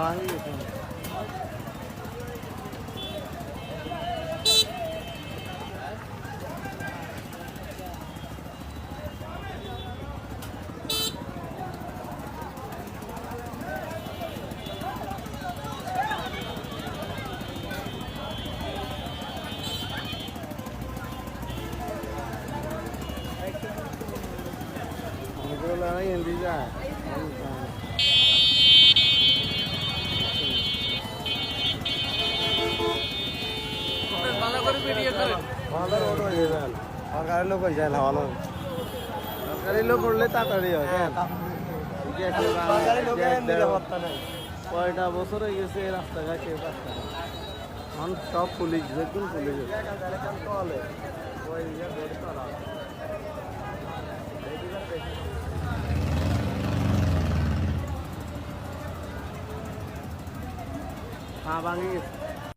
ভাঙি গেছে হিন্দি যায় আমাদের ওটা হয়ে যাবে সরকারি লোক হয়ে যায় না ভালো সরকারি লোক করলে তাড়াতাড়ি হয় কয়টা বছর হয়ে গেছে রাস্তাঘাট কেউ রাস্তা এখন সব পুলিশ দেখুন পুলিশ হ্যাঁ ভাঙি গেছে